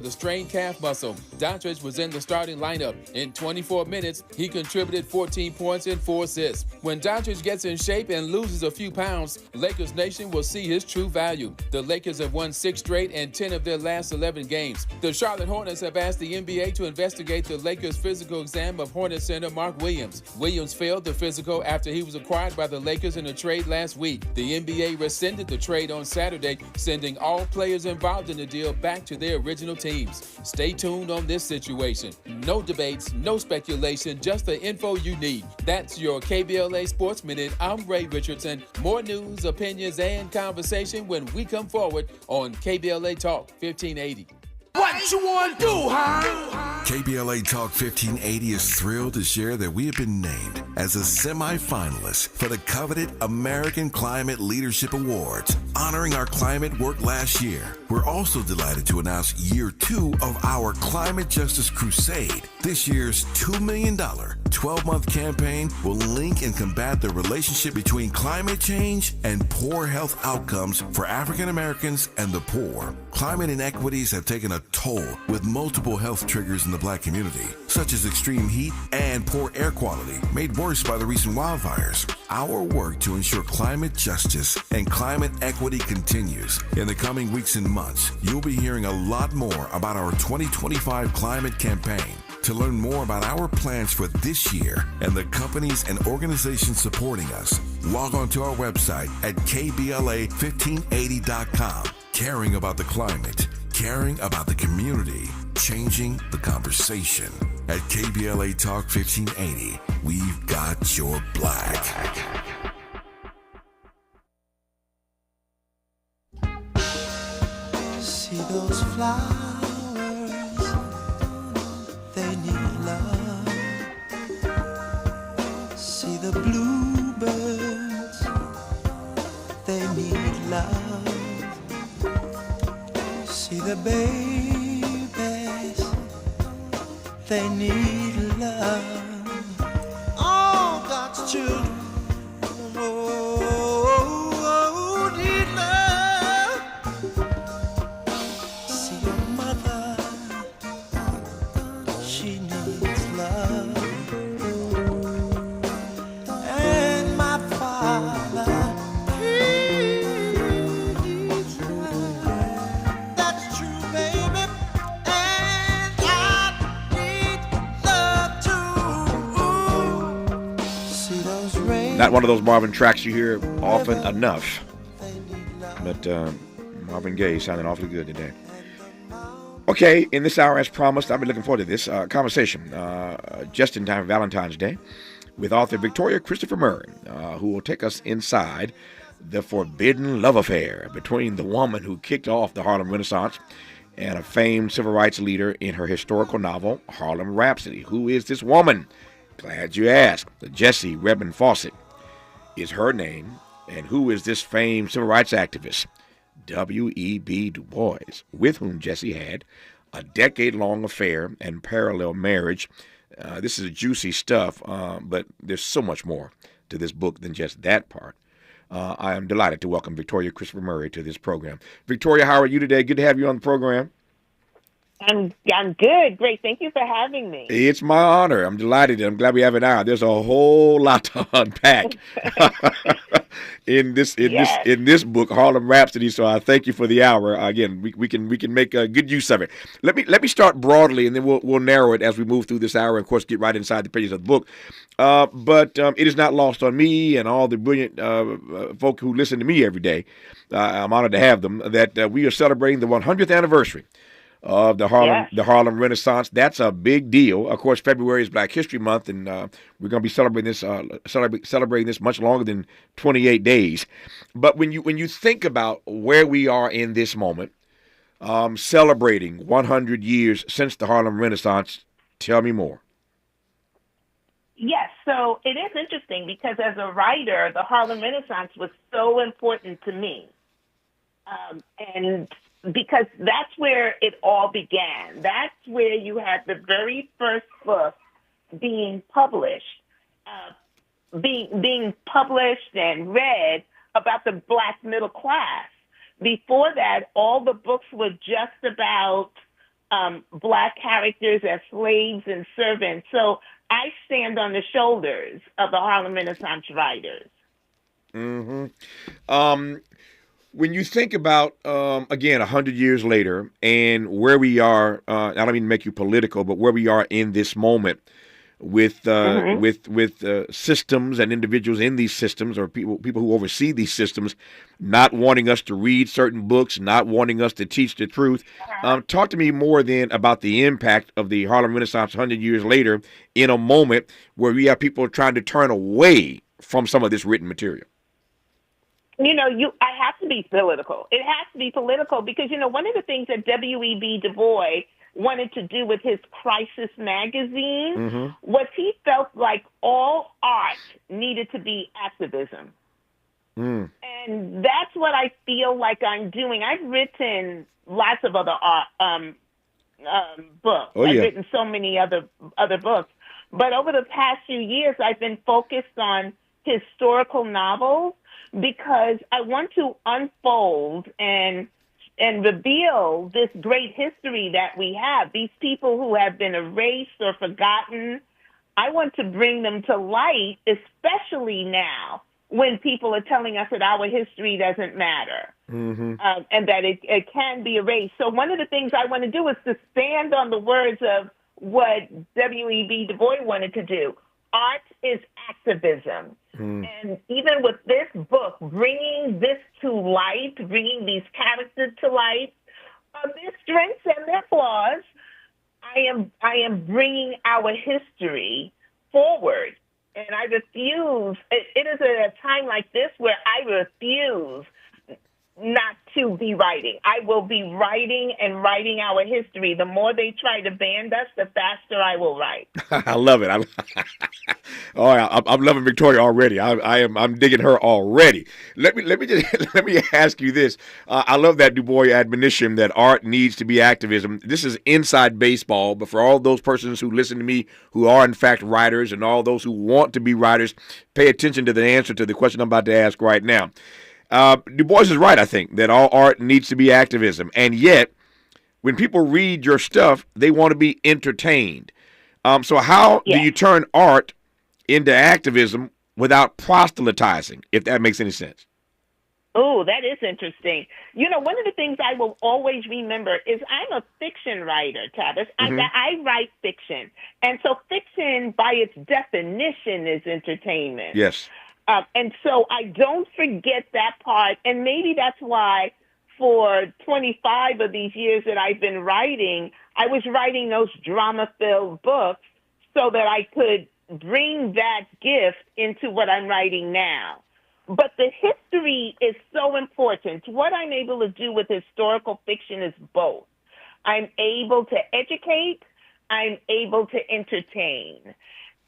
the strained calf muscle. Doncic was in the starting lineup. In 24 minutes, he contributed 14 points and 4 assists. When Doncic gets in shape and loses a few pounds, Lakers Nation will see his true value. The Lakers have won 6 straight and 10 of their last 11 games. The Charlotte Hornets have asked the NBA to investigate the Lakers' physical exam of Hornets center Mark Williams. Williams failed the physical after he was acquired by the Lakers in a trade last week. The NBA rescinded the trade on Saturday, sending all players involved in the deal back to their original teams. Stay tuned on this situation. No debates, no speculation, just the info you need. That's your KBLA Sports Minute. I'm Ray Richardson. More news, opinions, and conversation when we come forward on KBLA Talk 1580. What you want to do, huh? KBLA Talk 1580 is thrilled to share that we have been named as a semi-finalist for the coveted American Climate Leadership Awards, honoring our climate work last year. We're also delighted to announce year 2 of our Climate Justice Crusade. This year's $2 million 12-month campaign will link and combat the relationship between climate change and poor health outcomes for African Americans and the poor. Climate inequities have taken a toll with multiple health triggers in the Black community, such as extreme heat and poor air quality, made worse by the recent wildfires. Our work to ensure climate justice and climate equity continues. In the coming weeks and months, you'll be hearing a lot more about our 2025 climate campaign. To learn more about our plans for this year and the companies and organizations supporting us, log on to our website at kbla1580.com. Caring about the climate, caring about the community, changing the conversation. At KBLA Talk 1580, we've got your black. See those flowers, they need love. See the bluebirds, they need love. See the babies, they need love. All God's children, oh, need love. See your mother, she needs love. And my father, he needs love. That's true, baby. And I need love too. See those rain. Not one of those Marvin tracks you hear often enough, but Marvin Gaye sounding awfully good today. Okay, in this hour, as promised, I've been looking forward to this conversation just in time for Valentine's Day with author Victoria Christopher Murray, who will take us inside the forbidden love affair between the woman who kicked off the Harlem Renaissance and a famed civil rights leader in her historical novel, Harlem Rhapsody. Who is this woman? Glad you asked. Jessie Redmond Fawcett is her name. And who is this famed civil rights activist? W.E.B. Du Bois, with whom Jessie had a decade-long affair and parallel marriage. This is juicy stuff, but there's so much more to this book than just that part. I am delighted to welcome Victoria Christopher Murray to this program. Victoria, how are you today? Good to have you on the program. I'm good. Great. Thank you for having me. It's my honor. I'm delighted. I'm glad we have an hour. There's a whole lot to unpack in this book, Harlem Rhapsody. So I thank you for the hour. Again, we can make a good use of it. Let me start broadly, and then we'll narrow it as we move through this hour, and of course get right inside the pages of the book. But it is not lost on me and all the brilliant folk who listen to me every day. I'm honored to have them. That we are celebrating the 100th anniversary of the Harlem Renaissance. That's a big deal. Of course, February is Black History Month, and we're going to be celebrating this much longer than 28 days. But when you think about where we are in this moment, celebrating 100 years since the Harlem Renaissance, tell me more. Yes, so it is interesting because as a writer, the Harlem Renaissance was so important to me. And because that's where it all began. That's where you had the very first book being published, being published and read about the Black middle class. Before that, all the books were just about Black characters as slaves and servants. So I stand on the shoulders of the Harlem Renaissance writers. Mm-hmm. When you think about, again, 100 years later and where we are, I don't mean to make you political, but where we are in this moment with systems and individuals in these systems, or people who oversee these systems, not wanting us to read certain books, not wanting us to teach the truth. Talk to me more then about the impact of the Harlem Renaissance 100 years later in a moment where we have people trying to turn away from some of this written material. I have to be political. It has to be political because, one of the things that W.E.B. Du Bois wanted to do with his Crisis magazine was he felt like all art needed to be activism. And that's what I feel like I'm doing. I've written lots of other art, books. Oh, yeah. I've written so many other books. But over the past few years, I've been focused on historical novels because I want to unfold and reveal this great history that we have. These people who have been erased or forgotten, I want to bring them to light, especially now when people are telling us that our history doesn't matter and that it can be erased. So one of the things I want to do is to stand on the words of what W.E.B. Du Bois wanted to do. Art is activism. And even with this book, bringing this to light, bringing these characters to light, their strengths and their flaws, I am bringing our history forward. And I refuse, it is at a time like this where I refuse not to be writing. I will be writing and writing our history. The more they try to ban us, the faster I will write. I love it. I'm loving Victoria already. I'm digging her already. Let me ask you this. I love that Du Bois admonition that art needs to be activism. This is inside baseball, but for all those persons who listen to me who are in fact writers and all those who want to be writers, pay attention to the answer to the question I'm about to ask right now. Du Bois is right, I think, that all art needs to be activism. And yet, when people read your stuff, they want to be entertained. So how do you turn art into activism without proselytizing, if that makes any sense? Oh, that is interesting. One of the things I will always remember is I'm a fiction writer, Tavis. I write fiction. And so fiction, by its definition, is entertainment. Yes. And so I don't forget that part. And maybe that's why for 25 of these years that I've been writing, I was writing those drama-filled books so that I could bring that gift into what I'm writing now. But the history is so important. What I'm able to do with historical fiction is both. I'm able to educate. I'm able to entertain.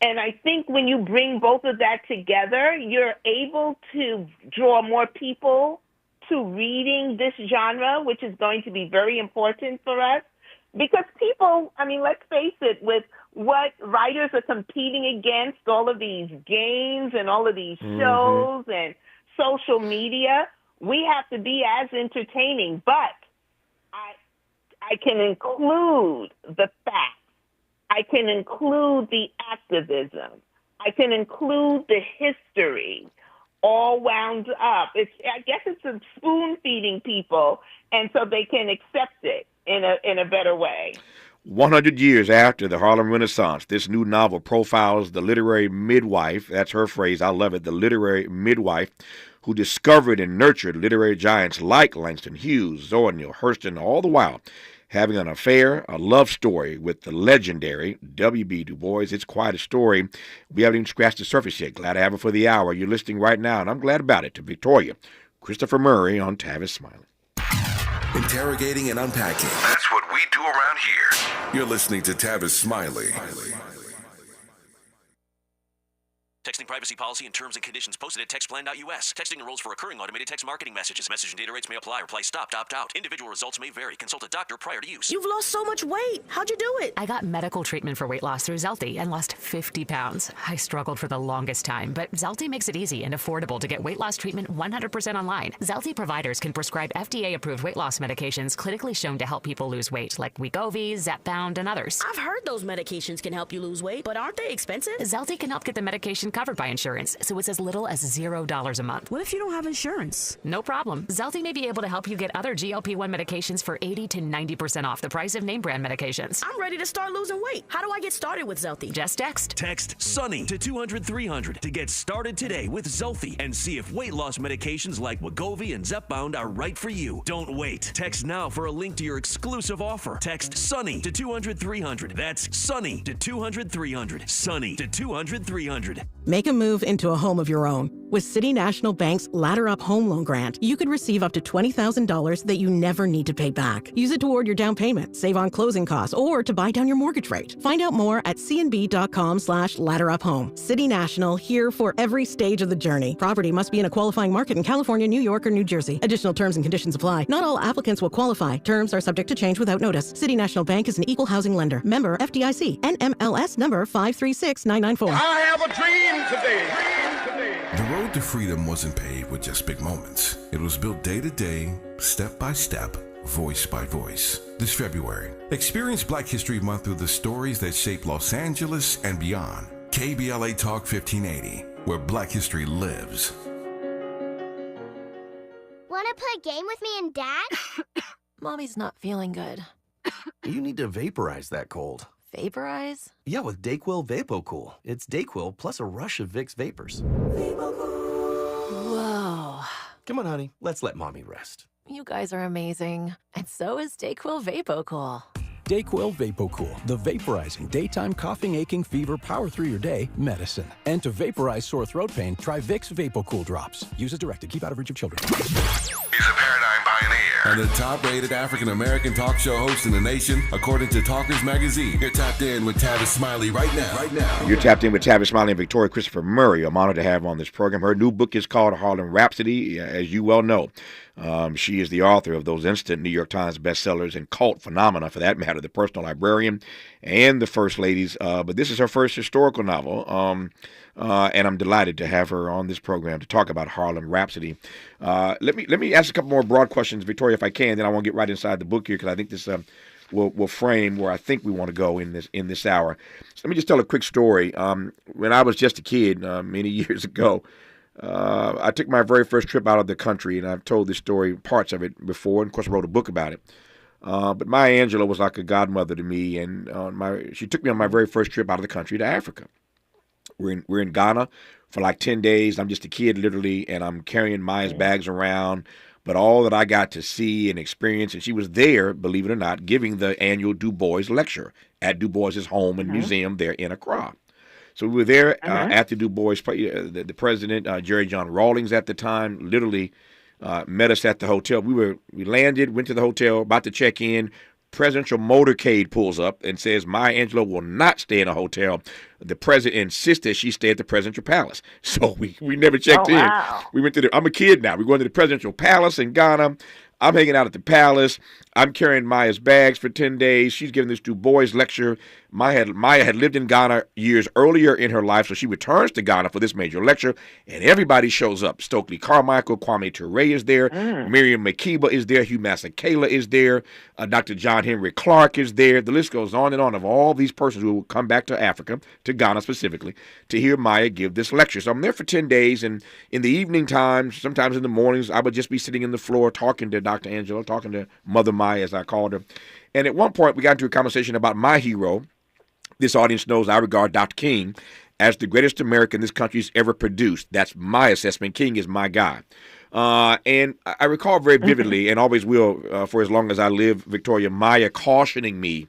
And I think when you bring both of that together, you're able to draw more people to reading this genre, which is going to be very important for us. Because people, let's face it, with what writers are competing against, all of these games and all of these shows and social media, we have to be as entertaining. But I can include the facts. I can include the activism. I can include the history, all wound up. I guess it's a spoon feeding people, and so they can accept it in a better way. 100 years after the Harlem Renaissance, this new novel profiles the literary midwife. That's her phrase. I love it. The literary midwife who discovered and nurtured literary giants like Langston Hughes, Zora Neale Hurston, all the while having an affair, a love story with the legendary W.B. Du Bois. It's quite a story. We haven't even scratched the surface yet. Glad to have her for the hour. You're listening right now, and I'm glad about it, to Victoria Christopher Murray on Tavis Smiley. Interrogating and unpacking. That's what we do around here. You're listening to Tavis Smiley. Texting privacy policy and terms and conditions posted at textplan.us. Texting enrolls for recurring automated text marketing messages. Message and data rates may apply. Reply stopped, opt out. Individual results may vary. Consult a doctor prior to use. You've lost so much weight. How'd you do it? I got medical treatment for weight loss through Zelty and lost 50 pounds. I struggled for the longest time, but Zelty makes it easy and affordable to get weight loss treatment 100% online. Zelty providers can prescribe FDA-approved weight loss medications clinically shown to help people lose weight, like Wegovy, Zepbound, and others. I've heard those medications can help you lose weight, but aren't they expensive? Zelty can help get the medication covered by insurance, so it's as little as $0 a month. What if you don't have insurance? No problem. Zelty may be able to help you get other GLP-1 medications for 80 to 90% off the price of name brand medications. I'm ready to start losing weight. How do I get started with Zelty? Just text. Text SUNNY to 200-300 to get started today with Zelty and see if weight loss medications like Wegovy and Zepbound are right for you. Don't wait. Text now for a link to your exclusive offer. Text SUNNY to 200-300. That's SUNNY to 200-300. SUNNY to 200-300. Make a move into a home of your own. With City National Bank's Ladder Up Home Loan Grant, you could receive up to $20,000 that you never need to pay back. Use it toward your down payment, save on closing costs, or to buy down your mortgage rate. Find out more at cnb.com/ladderuphome. City National, here for every stage of the journey. Property must be in a qualifying market in California, New York, or New Jersey. Additional terms and conditions apply. Not all applicants will qualify. Terms are subject to change without notice. City National Bank is an equal housing lender. Member FDIC. NMLS number 536994. I have a dream today. The road to freedom wasn't paved with just big moments. It was built day to day, step by step, voice by voice. This February, experience Black History Month through the stories that shape Los Angeles and beyond. KBLA Talk 1580, where Black history lives. Want to play a game with me and Dad? Mommy's not feeling good. You need to vaporize that cold. Vaporize? Yeah, with Dayquil VapoCool. It's Dayquil plus a rush of Vicks vapors. Whoa. Come on, honey. Let's let Mommy rest. You guys are amazing. And so is Dayquil VapoCool. Dayquil VapoCool, the vaporizing daytime coughing, aching, fever, power through your day medicine. And to vaporize sore throat pain, try Vicks VapoCool drops. Use as directed. Keep out of reach of children. He's a paradigm pioneer and the top-rated African-American talk show host in the nation, according to Talkers Magazine. You're tapped in with Tavis Smiley right now. You're tapped in with Tavis Smiley and Victoria Christopher Murray. I'm honored to have on this program. Her new book is called Harlem Rhapsody, as you well know. She is the author of those instant New York Times bestsellers and cult phenomena, for that matter, The Personal Librarian and The First Ladies. But this is her first historical novel, and I'm delighted to have her on this program to talk about Harlem Rhapsody. Let me ask a couple more broad questions, Victoria, if I can. Then I want to get right inside the book here because I think this will frame where I think we want to go in this hour. So let me just tell a quick story. When I was just a kid many years ago, I took my very first trip out of the country, and I've told this story, parts of it before, and of course I wrote a book about it. But Maya Angelou was like a godmother to me, and she took me on my very first trip out of the country to Africa. We're in Ghana for like 10 days. I'm just a kid, literally, and I'm carrying Maya's bags around. But all that I got to see and experience, and she was there, believe it or not, giving the annual Du Bois lecture at Du Bois's home and museum there in Accra. So we were there at the Du Bois, the president, Jerry John Rawlings at the time, literally met us at the hotel. We landed, went to the hotel, about to check in. Presidential motorcade pulls up and says Maya Angelou will not stay in a hotel. The president insisted she stay at the presidential palace. So we never checked in. We went to I'm a kid now. We're going to the presidential palace in Ghana. I'm hanging out at the palace. I'm carrying Maya's bags for 10 days. She's giving this Du Bois lecture. Maya had lived in Ghana years earlier in her life, so she returns to Ghana for this major lecture, and everybody shows up. Stokely Carmichael, Kwame Ture is there. Miriam Makeba is there. Hugh Masekela is there. Dr. John Henry Clark is there. The list goes on and on of all these persons who will come back to Africa, to Ghana specifically, to hear Maya give this lecture. So I'm there for 10 days, and in the evening times, sometimes in the mornings, I would just be sitting in the floor talking to Dr. Angelou, talking to Mother Maya, as I called her. And at one point, we got into a conversation about my hero. This audience knows I regard Dr. King as the greatest American this country's ever produced. That's my assessment. King is my guy. And I recall very vividly, and always will for as long as I live, Victoria, Maya cautioning me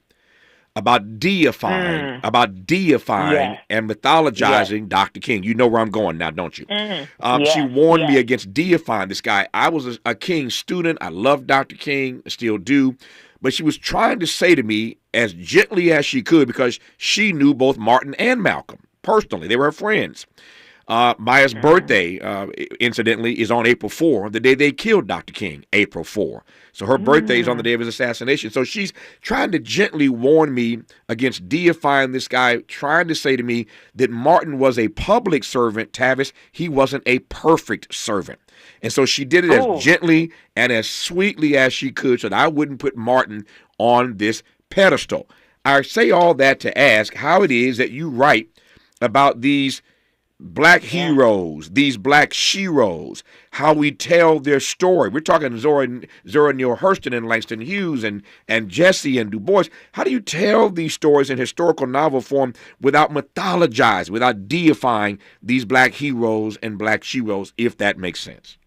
about deifying and mythologizing Dr. King. You know where I'm going now, don't you? She warned me against deifying this guy. I was a King student. I loved Dr. King, still do. But she was trying to say to me as gently as she could, because she knew both Martin and Malcolm personally. They were her friends. Maya's birthday, incidentally, is on April 4, the day they killed Dr. King, April 4. So her birthday is on the day of his assassination. So she's trying to gently warn me against deifying this guy, trying to say to me that Martin was a public servant, Tavis. He wasn't a perfect servant. And so she did it as gently and as sweetly as she could so that I wouldn't put Martin on this pedestal. I say all that to ask how it is that you write about these black heroes, these black sheroes, how we tell their story. We're talking Zora Neale Hurston and Langston Hughes and Jesse and Du Bois. How do you tell these stories in historical novel form without mythologizing, without deifying these black heroes and black sheroes, if that makes sense?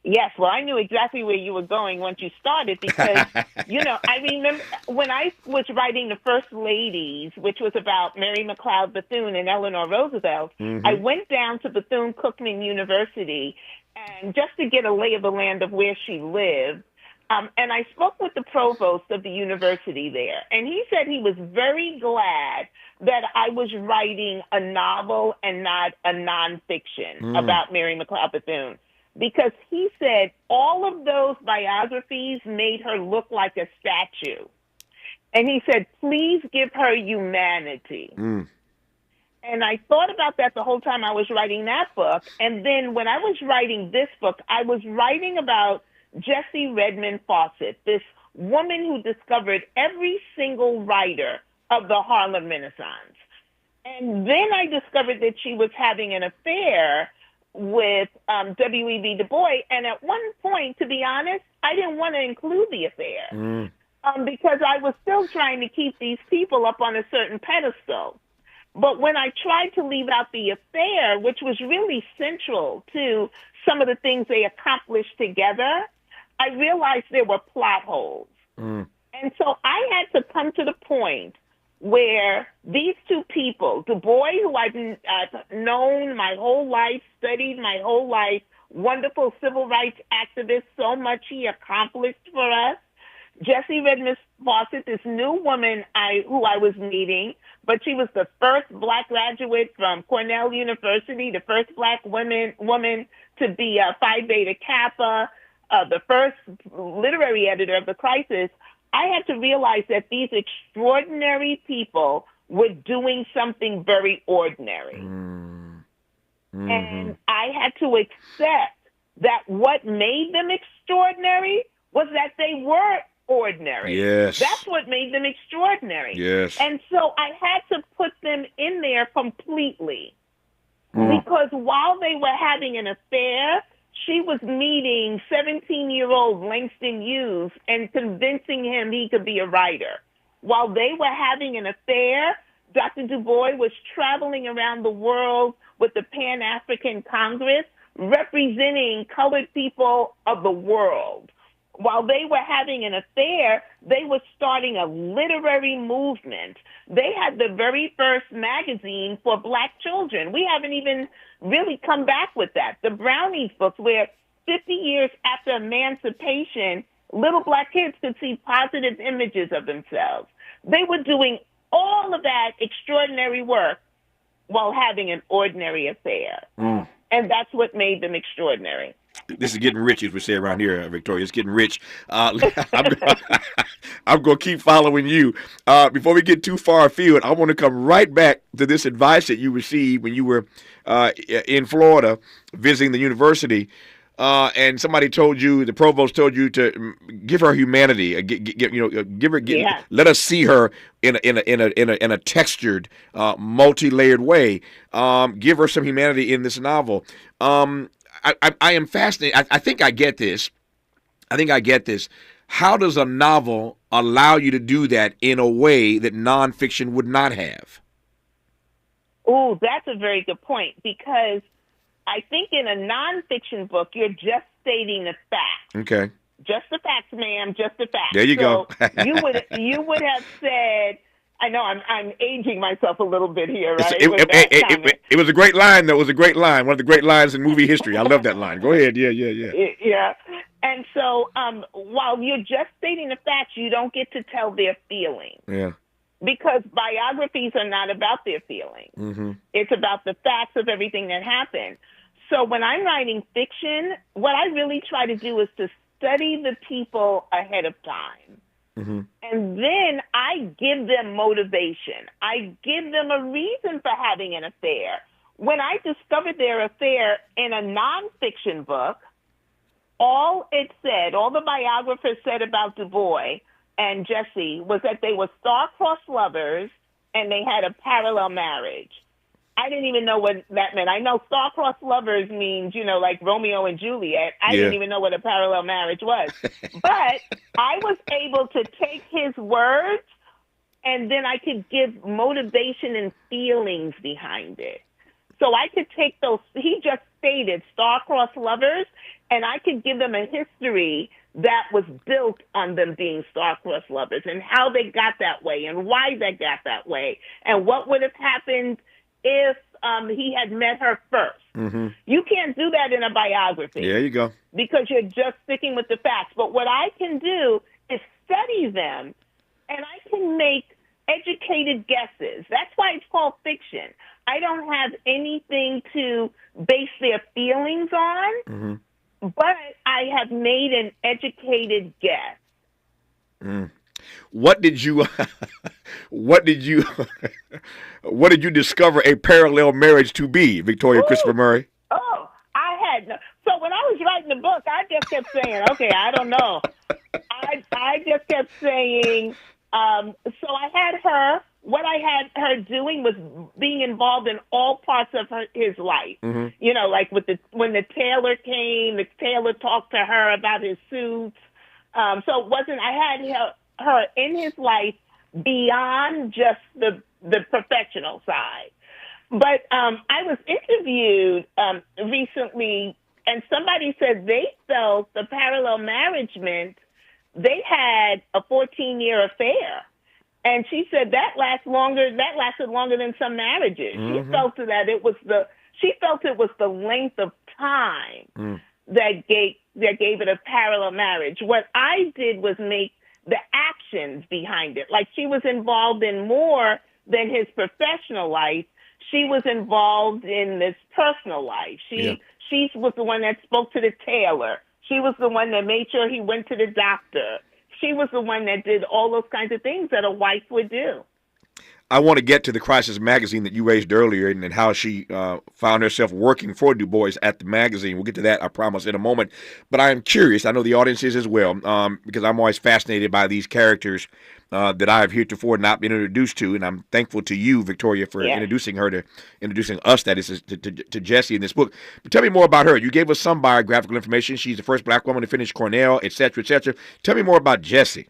Yes, well, I knew exactly where you were going once you started because, I remember when I was writing The First Ladies, which was about Mary McLeod Bethune and Eleanor Roosevelt, I went down to Bethune-Cookman University and just to get a lay of the land of where she lived. And I spoke with the provost of the university there, and he said he was very glad that I was writing a novel and not a nonfiction about Mary McLeod Bethune. Because he said all of those biographies made her look like a statue. And he said, please give her humanity. And I thought about that the whole time I was writing that book. And then when I was writing this book, I was writing about Jessie Redmond Fawcett, this woman who discovered every single writer of the Harlem Renaissance. And then I discovered that she was having an affair with W.E.B. Du Bois, and at one point, to be honest, I didn't want to include the affair because I was still trying to keep these people up on a certain pedestal. But when I tried to leave out the affair, which was really central to some of the things they accomplished together, I realized there were plot holes. And so I had to come to the point where these two people, Du Bois, who I've known my whole life, studied my whole life, wonderful civil rights activist, so much he accomplished for us. Jessie Redmond Fawcett, this new woman who I was meeting, but she was the first black graduate from Cornell University, the first black woman to be a Phi Beta Kappa, the first literary editor of The Crisis. I had to realize that these extraordinary people were doing something very ordinary. And I had to accept that what made them extraordinary was that they were ordinary. Yes. That's what made them extraordinary. Yes. And so I had to put them in there completely because while they were having an affair, she was meeting 17-year-old Langston Hughes and convincing him he could be a writer. While they were having an affair, Dr. Du Bois was traveling around the world with the Pan-African Congress, representing colored people of the world. While they were having an affair, they were starting a literary movement. They had the very first magazine for black children. We haven't even really come back with that. The Brownies books, where 50 years after emancipation, little black kids could see positive images of themselves. They were doing all of that extraordinary work while having an ordinary affair. And that's what made them extraordinary. This is getting rich, as we say around here, Victoria. It's getting rich. I'm going to keep following you. Before we get too far afield, I want to come right back to this advice that you received when you were in Florida visiting the university. And somebody told you, the provost told you to give her humanity. Let us see her in a textured, multi-layered way. Give her some humanity in this novel. I am fascinated. I think I get this. How does a novel allow you to do that in a way that nonfiction would not have? Oh, that's a very good point, because I think in a nonfiction book, you're just stating the facts. Okay. Just the facts, ma'am, just the facts. There you go. you would have said, I know I'm aging myself a little bit here, right? It was a great line, though. It was a great line. One of the great lines in movie history. I love that line. Go ahead. Yeah. Yeah. And so while you're just stating the facts, you don't get to tell their feelings. Yeah. because biographies are not about their feelings. Mm-hmm. It's about the facts of everything that happened. So when I'm writing fiction, what I really try to do is to study the people ahead of time. Mm-hmm. And then I give them motivation. I give them a reason for having an affair. When I discovered their affair in a nonfiction book, all the biographers said about Du Bois and Jesse was that they were star-crossed lovers and they had a parallel marriage. I didn't even know what that meant. I know star-crossed lovers means, like Romeo and Juliet. I didn't even know what a parallel marriage was. But I was able to take his words and then I could give motivation and feelings behind it. So I could take those, he just stated star-crossed lovers, and I could give them a history that was built on them being star-crossed lovers and how they got that way and why they got that way and what would have happened if he had met her first. Mm-hmm. You can't do that in a biography. There you go. Because you're just sticking with the facts. But what I can do is study them, and I can make educated guesses. That's why it's called fiction. I don't have anything to base their feelings on, Mm-hmm. but I have made an educated guess. Mm. What did you discover a parallel marriage to be, Victoria Christopher Murray? Oh, so when I was writing the book, I just kept saying, okay, I don't know. I just kept saying, so I had her, what I had her doing was being involved in all parts of his life. Mm-hmm. Like when the tailor came, the tailor talked to her about his suits. So it wasn't, I had her in his life beyond just the professional side. But I was interviewed recently, and somebody said they felt the parallel marriage meant they had a 14-year affair. And she said that lasted longer than some marriages. Mm-hmm. She felt that it was the length of time that gave it a parallel marriage. What I did was make the actions behind it. Like, she was involved in more than his professional life. She was involved in this personal life. She was the one that spoke to the tailor. She was the one that made sure he went to the doctor. She was the one that did all those kinds of things that a wife would do. I want to get to the Crisis magazine that you raised earlier and how she found herself working for Du Bois at the magazine. We'll get to that, I promise, in a moment. But I am curious, I know the audience is as well, because I'm always fascinated by these characters that I have heretofore not been introduced to, and I'm thankful to you, Victoria, for introducing us, that is, to Jesse in this book. But tell me more about her. You gave us some biographical information. She's the first black woman to finish Cornell, et cetera, et cetera. Tell me more about Jesse.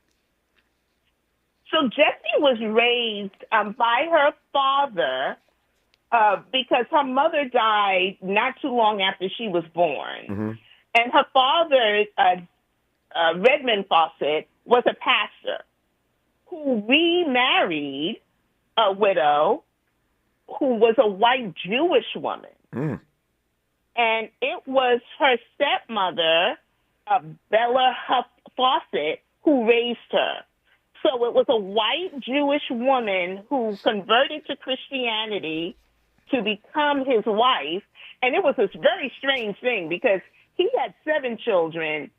So Jessie was raised by her father because her mother died not too long after she was born. Mm-hmm. And her father, Redmond Fawcett, was a pastor who remarried a widow who was a white Jewish woman. Mm. And it was her stepmother, Bella Huff Fawcett, who raised her. So it was a white Jewish woman who converted to Christianity to become his wife. And it was this very strange thing because he had 7 children.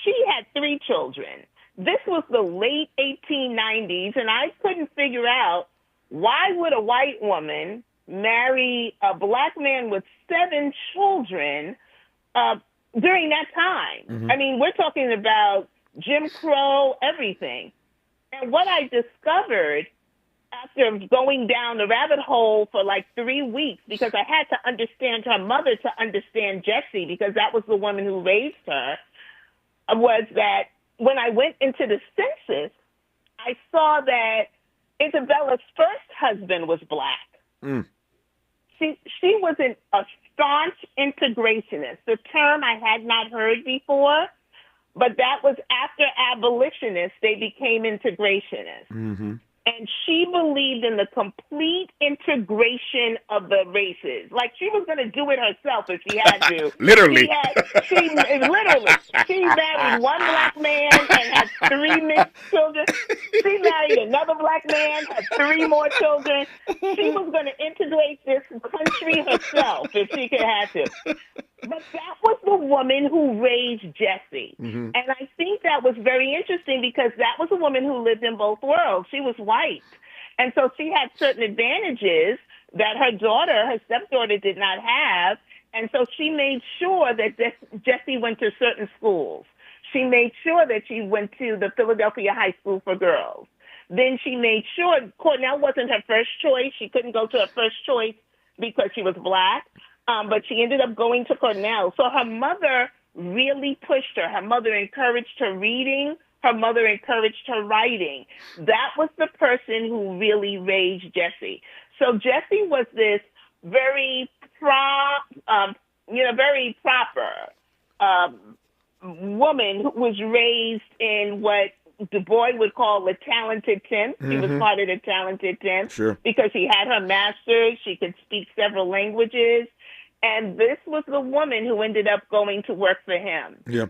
She had 3 children. This was the late 1890s, and I couldn't figure out why would a white woman marry a black man with 7 children during that time. Mm-hmm. I mean, we're talking about Jim Crow, everything. And what I discovered after going down the rabbit hole for like 3 weeks, because I had to understand her mother to understand Jessie, because that was the woman who raised her, was that when I went into the census, I saw that Isabella's first husband was black. Mm. She was a staunch integrationist, the term I had not heard before, but that was after abolitionists, they became integrationists. Mm-hmm. And she believed in the complete integration of the races. Like, she was going to do it herself if she had to. Literally. She married one black man and had 3 mixed children. She married another black man, had 3 more children. She was going to integrate this country herself if she could have to. But that was the woman who raised Jesse. Mm-hmm. And I think that was very interesting because that was a woman who lived in both worlds. She was white. And so she had certain advantages that her stepdaughter, did not have. And so she made sure that Jesse went to certain schools. She made sure that she went to the Philadelphia High School for Girls. Then she made sure Cornell wasn't her first choice. She couldn't go to her first choice because she was black. But she ended up going to Cornell. So her mother really pushed her. Her mother encouraged her reading. Her mother encouraged her writing. That was the person who really raised Jesse. So Jesse was this very proper woman who was raised in what Du Bois would call a talented 10th. She was part of the talented 10th. Sure. Because she had her master's. She could speak several languages. And this was the woman who ended up going to work for him. Yeah.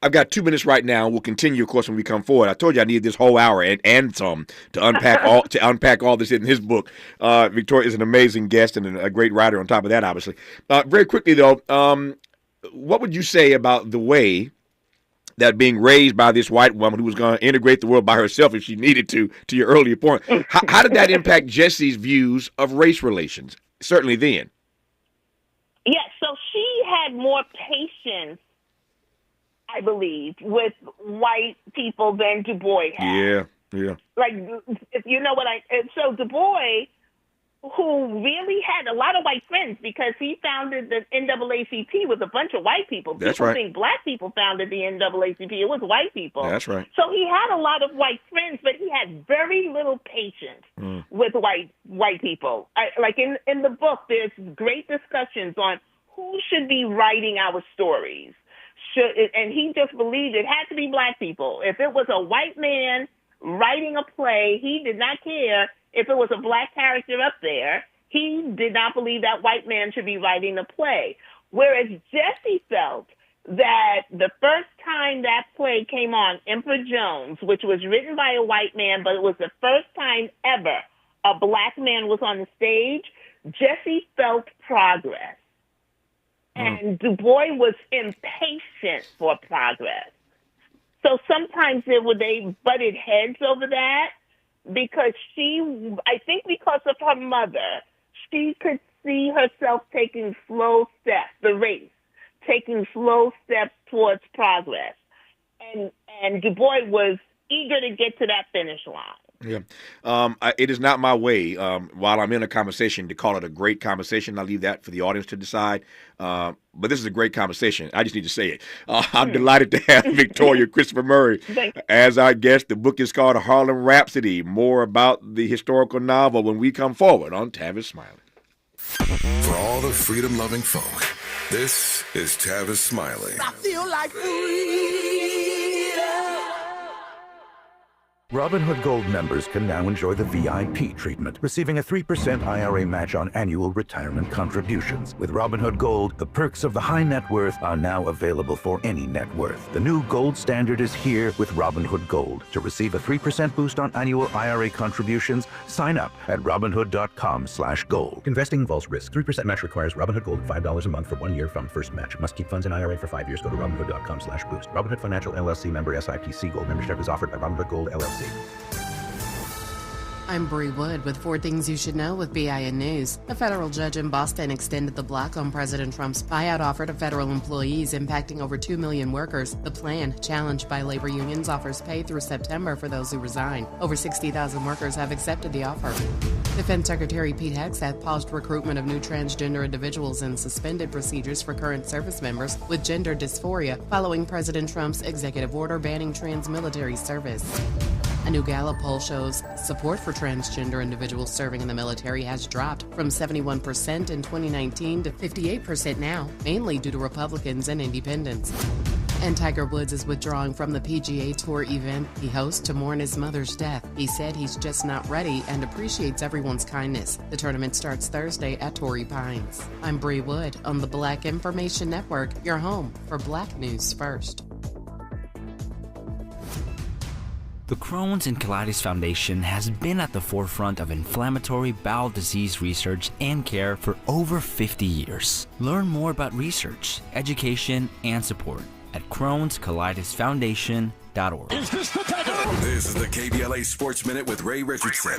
I've got 2 minutes right now. We'll continue, of course, when we come forward. I told you I need this whole hour and some to unpack all this in his book. Victoria is an amazing guest and a great writer on top of that, obviously. Very quickly, though, what would you say about the way that being raised by this white woman who was going to integrate the world by herself if she needed to your earlier point, how did that impact Jesse's views of race relations, certainly then? Yes, so she had more patience, I believe, with white people than Du Bois had. Yeah. Like, if you know what so Du Bois, who really had a lot of white friends because he founded the NAACP with a bunch of white people. That's people right. think black people founded the NAACP. It was white people. That's right. So he had a lot of white friends, but he had very little patience with white people. Like in the book, there's great discussions on who should be writing our stories. And he just believed it had to be black people. If it was a white man writing a play, he did not care if it was a black character up there. He did not believe that white man should be writing the play. Whereas Jesse felt that the first time that play came on, Emperor Jones, which was written by a white man, but it was the first time ever a black man was on the stage, Jesse felt progress. And Du Bois was impatient for progress. So sometimes they butted heads over that because I think because of her mother, she could see herself taking slow steps, the race, taking slow steps towards progress. And Du Bois was eager to get to that finish line. Yeah. It is not my way, while I'm in a conversation, to call it a great conversation. I leave that for the audience to decide. But this is a great conversation. I just need to say it. I'm delighted to have Victoria Christopher Murray as our guest. The book is called Harlem Rhapsody, more about the historical novel when we come forward on Tavis Smiley. For all the freedom-loving folk, this is Tavis Smiley. I feel like freedom. Robinhood Gold members can now enjoy the VIP treatment, receiving a 3% IRA match on annual retirement contributions. With Robinhood Gold, the perks of the high net worth are now available for any net worth. The new gold standard is here with Robinhood Gold. To receive a 3% boost on annual IRA contributions, sign up at Robinhood.com/gold. Investing involves risk. 3% match requires Robinhood Gold $5 a month for 1 year from first match. Must keep funds in IRA for 5 years. Go to Robinhood.com/boost. Robinhood Financial LLC member SIPC. Gold membership is offered by Robinhood Gold LLC. I'm Bree Wood with 4 Things You Should Know with BIN News. A federal judge in Boston extended the block on President Trump's buyout offer to federal employees, impacting over 2 million workers. The plan, challenged by labor unions, offers pay through September for those who resign. Over 60,000 workers have accepted the offer. Defense Secretary Pete Hegseth paused recruitment of new transgender individuals and suspended procedures for current service members with gender dysphoria following President Trump's executive order banning trans military service. A new Gallup poll shows support for transgender individuals serving in the military has dropped from 71% in 2019 to 58% now, mainly due to Republicans and independents. And Tiger Woods is withdrawing from the PGA Tour event he hosts to mourn his mother's death. He said he's just not ready and appreciates everyone's kindness. The tournament starts Thursday at Torrey Pines. I'm Bree Wood on the Black Information Network, your home for Black News First. The Crohn's and Colitis Foundation has been at the forefront of inflammatory bowel disease research and care for over 50 years. Learn more about research, education, and support at Crohn'sColitisFoundation.org. Is this the tiger? This is the KBLA Sports Minute with Ray Richardson.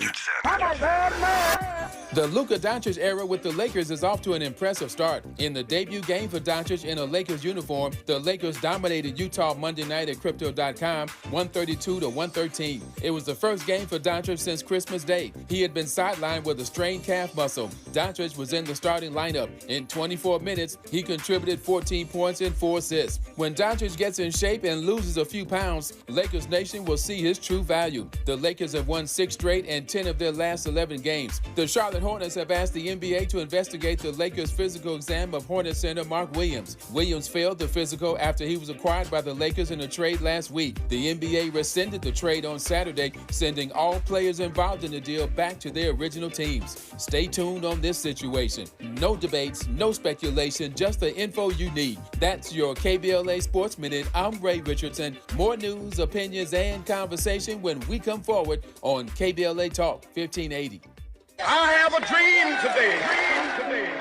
The Luka Doncic era with the Lakers is off to an impressive start. In the debut game for Doncic in a Lakers uniform, the Lakers dominated Utah Monday night at Crypto.com 132-113. It was the first game for Doncic since Christmas Day. He had been sidelined with a strained calf muscle. Doncic was in the starting lineup. In 24 minutes, he contributed 14 points and 4 assists. When Doncic gets in shape and loses a few pounds, Lakers Nation will see his true value. The Lakers have won 6 straight and 10 of their last 11 games. The Charlotte Hornets have asked the NBA to investigate the Lakers' physical exam of Hornets center Mark Williams. Williams failed the physical after he was acquired by the Lakers in a trade last week. The NBA rescinded the trade on Saturday, sending all players involved in the deal back to their original teams. Stay tuned on this situation. No debates, no speculation, just the info you need. That's your KBLA Sports Minute. I'm Ray Richardson. More news, opinions, and conversation when we come forward on KBLA Talk 1580. I have a dream today.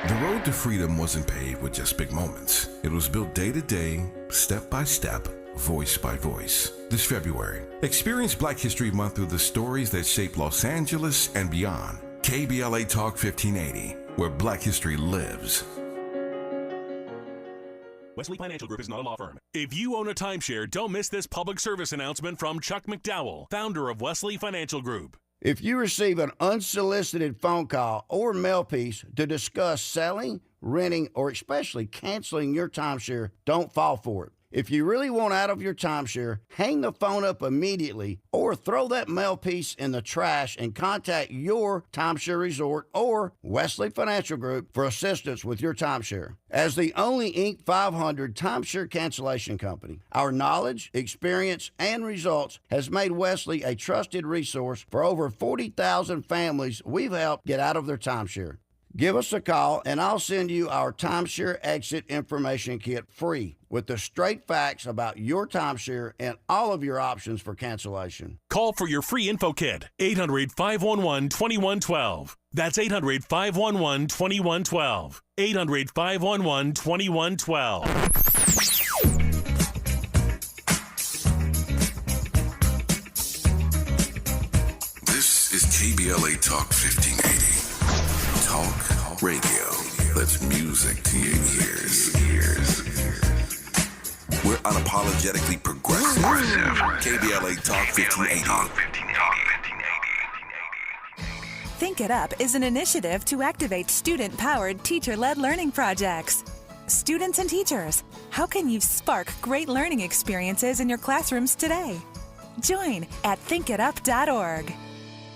The road to freedom wasn't paved with just big moments. It was built day to day, step by step, voice by voice. This February, experience Black History Month through the stories that shape Los Angeles and beyond. KBLA Talk 1580, where Black history lives. Wesley Financial Group is not a law firm. If you own a timeshare, don't miss this public service announcement from Chuck McDowell, founder of Wesley Financial Group. If you receive an unsolicited phone call or mail piece to discuss selling, renting, or especially canceling your timeshare, don't fall for it. If you really want out of your timeshare, hang the phone up immediately or throw that mail piece in the trash and contact your timeshare resort or Wesley Financial Group for assistance with your timeshare. As the only Inc. 500 timeshare cancellation company, our knowledge, experience, and results has made Wesley a trusted resource for over 40,000 families we've helped get out of their timeshare. Give us a call, and I'll send you our timeshare exit information kit free with the straight facts about your timeshare and all of your options for cancellation. Call for your free info kit, 800-511-2112. That's 800-511-2112. 800-511-2112. This is KBLA Talk 1580. Talk radio. That's music to your ears. We're unapologetically progressive. KBLA Talk 1580. Think It Up is an initiative to activate student-powered, teacher-led learning projects. Students and teachers, how can you spark great learning experiences in your classrooms today? Join at thinkitup.org.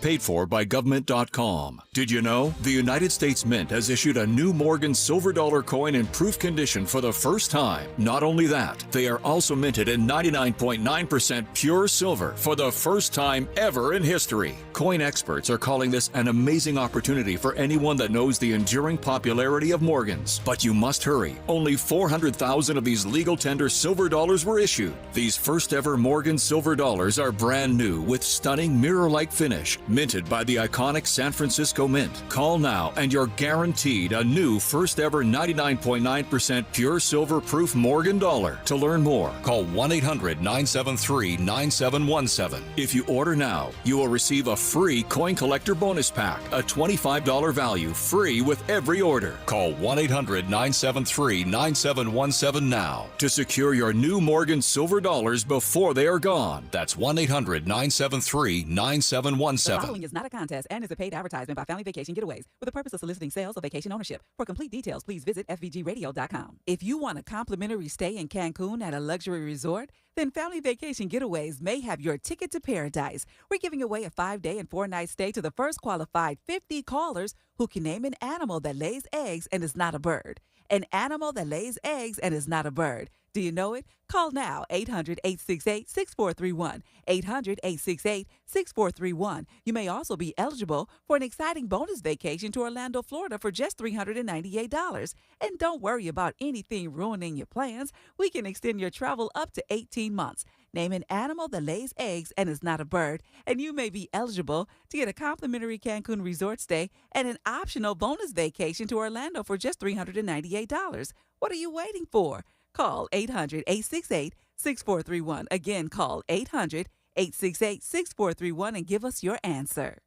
Paid for by government.com. Did you know? The United States Mint has issued a new Morgan silver dollar coin in proof condition for the first time. Not only that, they are also minted in 99.9% pure silver for the first time ever in history. Coin experts are calling this an amazing opportunity for anyone that knows the enduring popularity of Morgans. But you must hurry. Only 400,000 of these legal tender silver dollars were issued. These first ever Morgan silver dollars are brand new with stunning mirror-like finish, minted by the iconic San Francisco Mint. Call now and you're guaranteed a new first ever 99.9% pure silver proof Morgan dollar. To learn more, call 1-800-973-9717. If you order now, you will receive a free coin collector bonus pack, a $25 value, free with every order. Call 1-800-973-9717 now to secure your new Morgan silver dollars before they are gone. That's 1-800-973-9717. The following is not a contest and is a paid advertisement by Family Vacation Getaways with the purpose of soliciting sales or vacation ownership. For complete details, please visit fvgradio.com. If you want a complimentary stay in Cancun at a luxury resort, then Family Vacation Getaways may have your ticket to paradise. We're giving away a 5-day and 4-night stay to the first qualified 50 callers who can name an animal that lays eggs and is not a bird. an animal that lays eggs and is not a bird. Do you know it? Call now, 800-868-6431, 800-868-6431. You may also be eligible for an exciting bonus vacation to Orlando, Florida for just $398. And don't worry about anything ruining your plans. We can extend your travel up to 18 months. Name an animal that lays eggs and is not a bird, and you may be eligible to get a complimentary Cancun resort stay and an optional bonus vacation to Orlando for just $398. What are you waiting for? Call 800-868-6431. Again, call 800-868-6431 and give us your answer.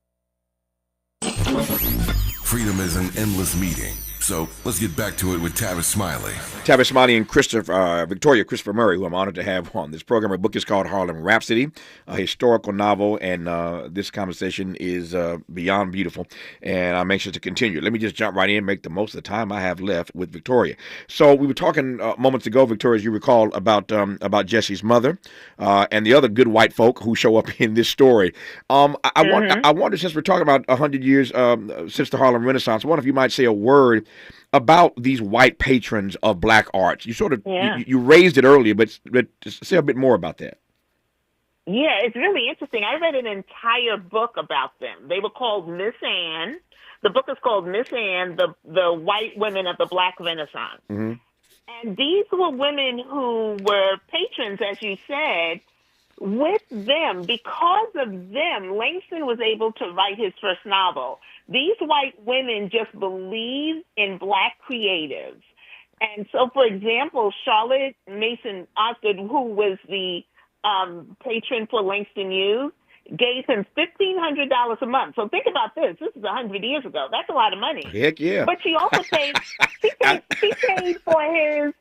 Freedom is an endless meeting. So let's get back to it with Tavis Smiley. Tavis Smiley and Victoria Christopher Murray, who I'm honored to have on this program. Her book is called Harlem Rhapsody, a historical novel, and this conversation is beyond beautiful, and I'm anxious to continue. Let me just jump right in and make the most of the time I have left with Victoria. So we were talking moments ago, Victoria, as you recall, about Jesse's mother and the other good white folk who show up in this story. I wonder, since we're talking about 100 years since the Harlem Renaissance, I wonder if you might say a word about these white patrons of black arts. You sort of you raised it earlier, but say a bit more about that. Yeah, it's really interesting. I read an entire book about them. They were called Miss Anne. The book is called Miss Anne, the White Women of the Black Renaissance. Mm-hmm. And these were women who were patrons, as you said. With them, because of them, Langston was able to write his first novel. These white women just believed in black creatives. And so, for example, Charlotte Mason Osgood, who was the patron for Langston Hughes, gave him $1,500 a month. So think about this. This is 100 years ago. That's a lot of money. Heck yeah. But she also paid, she paid for his...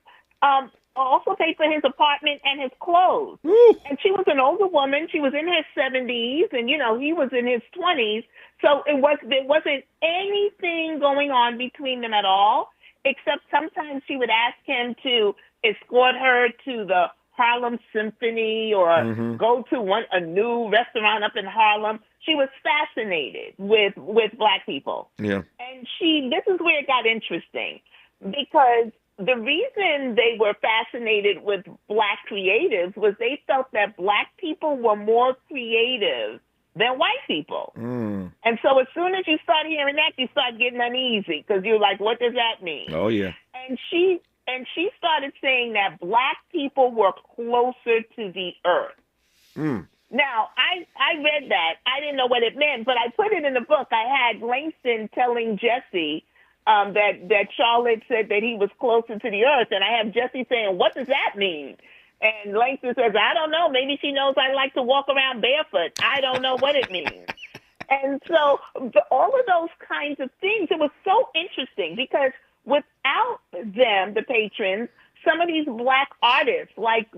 also paid for his apartment and his clothes. Woo. And she was an older woman. She was in her 70s, and, he was in his 20s. So there wasn't anything going on between them at all, except sometimes she would ask him to escort her to the Harlem Symphony or go to a new restaurant up in Harlem. She was fascinated with black people. Yeah. And this is where it got interesting, because the reason they were fascinated with black creatives was they felt that black people were more creative than white people. Mm. And so as soon as you start hearing that, you start getting uneasy because you're like, what does that mean? Oh, yeah. And she started saying that black people were closer to the earth. Mm. Now, I read that. I didn't know what it meant, but I put it in the book. I had Langston telling Jesse that Charlotte said that he was closer to the earth, and I have Jesse saying, what does that mean? And Langston says, I don't know. Maybe she knows I like to walk around barefoot. I don't know what it means. And so all of those kinds of things, it was so interesting because without them, the patrons, some of these black artists like